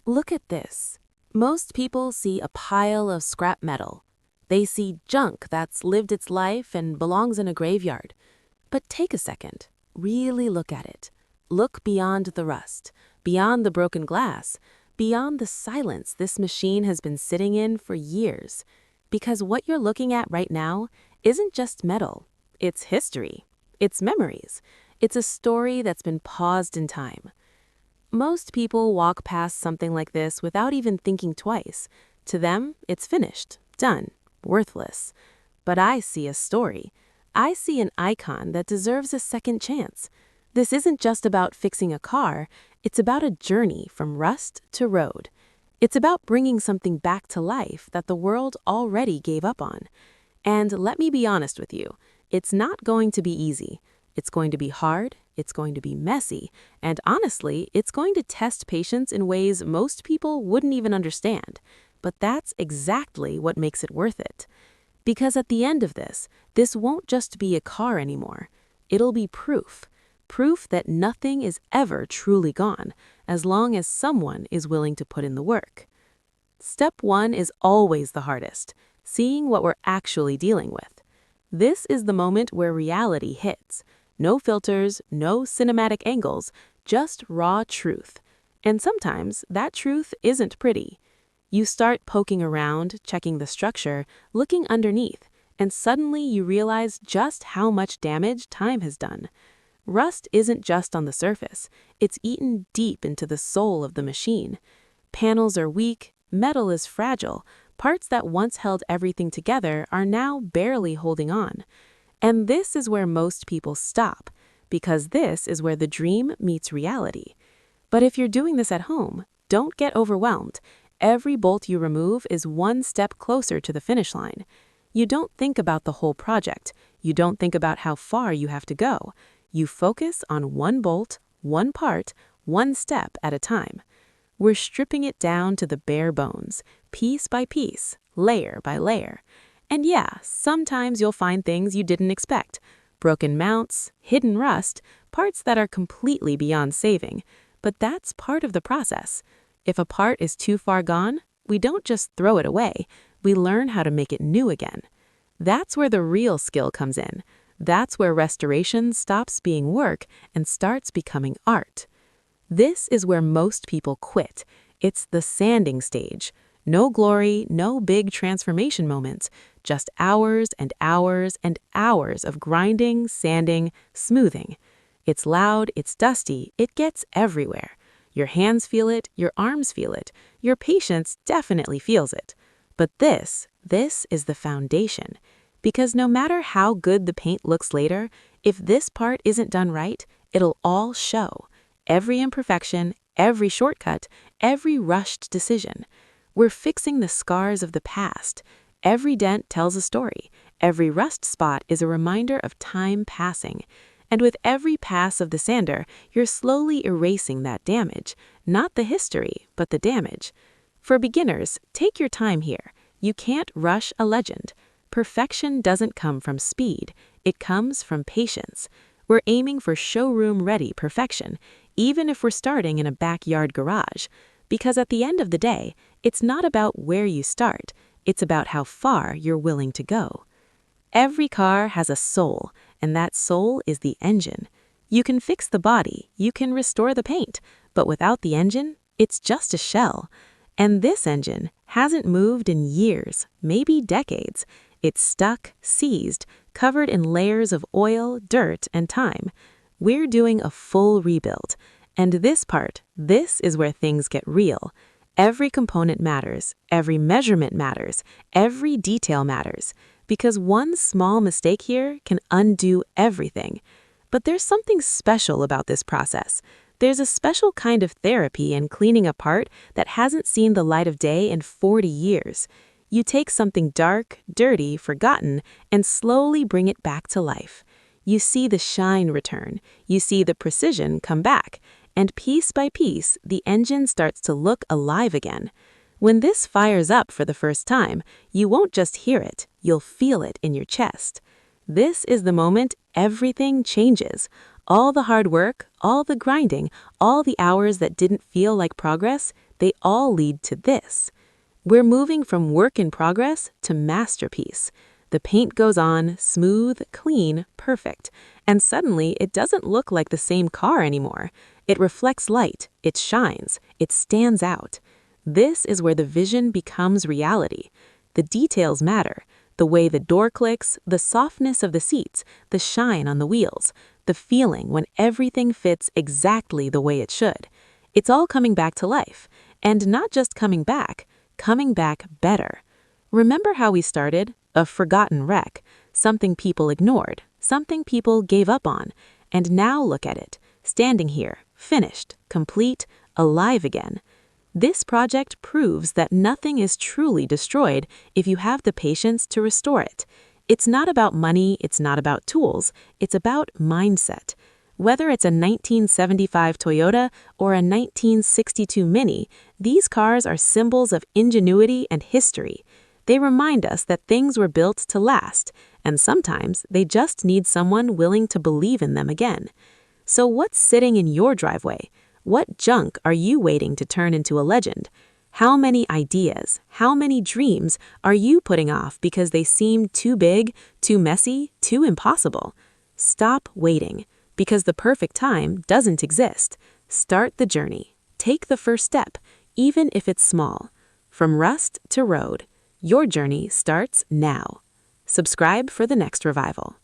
Look at this. Most people see a pile of scrap metal. They see junk that's lived its life and belongs in a graveyard. But take a second. Really look at it. Look beyond the rust, beyond the broken glass, beyond the silence this machine has been sitting in for years. Because what you're looking at right now isn't just metal. It's history. It's memories. It's a story that's been paused in time. Most people walk past something like this without even thinking twice. To them, it's finished, done, worthless. But I see a story. I see an icon that deserves a second chance. This isn't just about fixing a car, it's about a journey from rust to road. It's about bringing something back to life that the world already gave up on. And let me be honest with you, it's not going to be easy. It's going to be hard, it's going to be messy, and honestly, it's going to test patience in ways most people wouldn't even understand. But that's exactly what makes it worth it. Because at the end of this won't just be a car anymore. It'll be proof. Proof that nothing is ever truly gone, as long as someone is willing to put in the work. Step 1 is always the hardest, seeing what we're actually dealing with. This is the moment where reality hits. No filters, no cinematic angles, just raw truth. And sometimes that truth isn't pretty. You start poking around, checking the structure, looking underneath, and suddenly you realize just how much damage time has done. Rust isn't just on the surface, it's eaten deep into the soul of the machine. Panels are weak, metal is fragile, parts that once held everything together are now barely holding on. And this is where most people stop, because this is where the dream meets reality. But if you're doing this at home, don't get overwhelmed. Every bolt you remove is one step closer to the finish line. You don't think about the whole project. You don't think about how far you have to go. You focus on one bolt, one part, one step at a time. We're stripping it down to the bare bones, piece by piece, layer by layer. And yeah, sometimes you'll find things you didn't expect. Broken mounts, hidden rust, parts that are completely beyond saving. But that's part of the process. If a part is too far gone, we don't just throw it away. We learn how to make it new again. That's where the real skill comes in. That's where restoration stops being work and starts becoming art. This is where most people quit. It's the sanding stage. No glory, no big transformation moments, just hours and hours and hours of grinding, sanding, smoothing. It's loud, it's dusty, it gets everywhere. Your hands feel it, your arms feel it, your patience definitely feels it. But this is the foundation. Because no matter how good the paint looks later, if this part isn't done right, it'll all show. Every imperfection, every shortcut, every rushed decision. We're fixing the scars of the past. Every dent tells a story. Every rust spot is a reminder of time passing. And with every pass of the sander, you're slowly erasing that damage. Not the history, but the damage. For beginners, take your time here. You can't rush a legend. Perfection doesn't come from speed. It comes from patience. We're aiming for showroom-ready perfection, even if we're starting in a backyard garage. Because at the end of the day, it's not about where you start, it's about how far you're willing to go. Every car has a soul, and that soul is the engine. You can fix the body, you can restore the paint, but without the engine, it's just a shell. And this engine hasn't moved in years, maybe decades. It's stuck, seized, covered in layers of oil, dirt, and time. We're doing a full rebuild. And this is where things get real. Every component matters, every measurement matters, every detail matters, because one small mistake here can undo everything. But there's something special about this process. There's a special kind of therapy in cleaning a part that hasn't seen the light of day in 40 years. You take something dark, dirty, forgotten, and slowly bring it back to life. You see the shine return, you see the precision come back, and piece by piece, the engine starts to look alive again. When this fires up for the first time, you won't just hear it, you'll feel it in your chest. This is the moment everything changes. All the hard work, all the grinding, all the hours that didn't feel like progress, they all lead to this. We're moving from work in progress to masterpiece. The paint goes on, smooth, clean, perfect, and suddenly it doesn't look like the same car anymore. It reflects light, it shines, it stands out. This is where the vision becomes reality. The details matter. The way the door clicks, the softness of the seats, the shine on the wheels, the feeling when everything fits exactly the way it should. It's all coming back to life. And not just coming back better. Remember how we started? A forgotten wreck, something people ignored, something people gave up on. And now look at it, standing here, finished, complete, alive again. This project proves that nothing is truly destroyed if you have the patience to restore it. It's not about money, it's not about tools, it's about mindset. Whether it's a 1975 Toyota or a 1962 Mini, these cars are symbols of ingenuity and history. They remind us that things were built to last, and sometimes they just need someone willing to believe in them again. So what's sitting in your driveway? What junk are you waiting to turn into a legend? How many ideas, how many dreams are you putting off because they seem too big, too messy, too impossible? Stop waiting, because the perfect time doesn't exist. Start the journey. Take the first step, even if it's small. From rust to road, your journey starts now. Subscribe for the next revival.